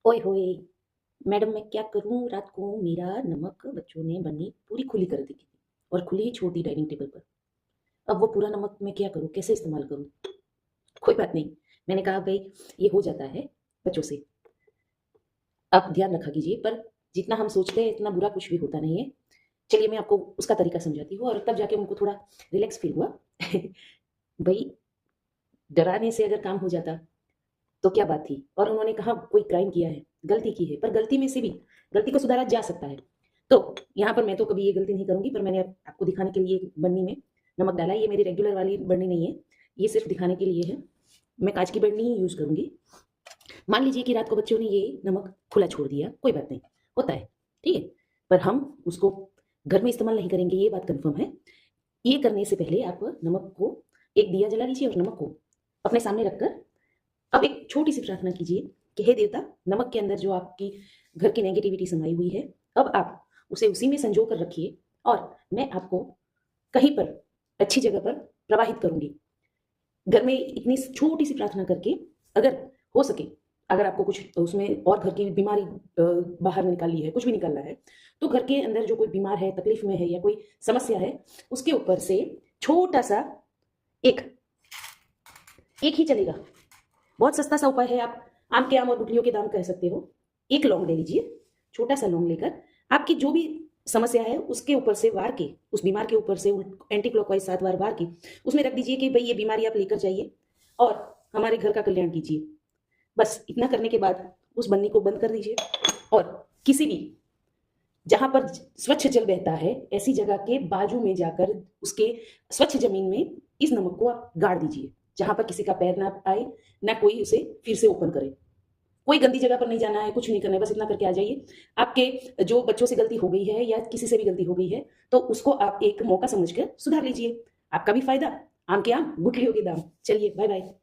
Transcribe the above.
ओए होए! मैडम मैं क्या करूँ? रात को मेरा नमक बच्चों ने बन्नी पूरी खुली कर दी थी और खुली ही छोड़ दी डाइनिंग टेबल पर। अब वो पूरा नमक मैं क्या करूँ? कैसे इस्तेमाल करूँ? कोई बात नहीं, मैंने कहा भई ये हो जाता है बच्चों से, आप ध्यान रखा कीजिए पर जितना हम सोचते हैं इतना बुरा कुछ भी होता नहीं है। चलिए मैं आपको उसका तरीका समझाती हूँ और तब जाके उनको थोड़ा रिलैक्स फ़ील हुआ। भई डराने से अगर काम हो जाता तो क्या बात थी? और उन्होंने कहा कोई क्राइम किया है, गलती की है, पर गलती में से भी गलती को सुधारा जा सकता है। तो यहाँ पर मैं तो कभी ये गलती नहीं करूँगी पर मैंने आपको दिखाने के लिए बरनी में नमक डाला है। ये मेरी रेगुलर वाली बरनी नहीं है, ये सिर्फ़ दिखाने के लिए है। मैं काँच की बरनी ही यूज़ करूँगी। मान लीजिए कि रात को बच्चों ने ये नमक खुला छोड़ दिया, कोई बात नहीं, होता है, ठीक है? पर हम उसको घर में इस्तेमाल नहीं करेंगे, ये बात कन्फर्म है। ये करने से पहले आप नमक को एक दिया जला लीजिए और नमक को अपने सामने रखकर अब एक छोटी-सी प्रार्थना कीजिए कि हे देवता, नमक के अंदर जो आपकी घर की नेगेटिविटी समाई हुई है, अब आप उसे उसी में संजो कर रखिए और मैं आपको कहीं पर अच्छी जगह पर प्रवाहित करूँगी। घर में इतनी छोटी-सी प्रार्थना करके अगर हो सके, अगर आपको कुछ उसमें और घर की बीमारी बाहर निकालनी है, कुछ भी निकालना है, तो घर के अंदर जो कोई बीमार है, तकलीफ़ में है या कोई समस्या है, उसके ऊपर से छोटा-सा एक एक ही चलेगा। बहुत सस्ता सा उपाय है, आप आम के आम और गुठलियों के दाम कह सकते हो। एक लौंग ले लीजिए, छोटा-सा लौंग लेकर आपकी जो भी समस्या है उसके ऊपर से वार के, उस बीमार के ऊपर से एंटी क्लॉकवाइज़ 7 बार वार के उसमें रख दीजिए कि भई ये बीमारी आप लेकर जाइए और हमारे घर का कल्याण कीजिए। बस इतना करने के बाद उस बन्नी को बंद कर दीजिए और किसी भी जहाँ पर स्वच्छ जल बहता है, ऐसी जगह के बाजू में जाकर उसके स्वच्छ ज़मीन में इस नमक को आप गाड़ दीजिए, जहाँ पर किसी का पैर ना आए, ना कोई उसे फिर से ओपन करे। कोई गंदी जगह पर नहीं जाना है, कुछ नहीं करना है, बस इतना करके आ जाइए। आपके जो बच्चों से गलती हो गई है या किसी से भी गलती हो गई है, तो उसको आप एक मौका समझकर सुधार लीजिए। आपका भी फ़ायदा, आम के आम, गुठलियों के दाम। चलिए, बाय-बाय।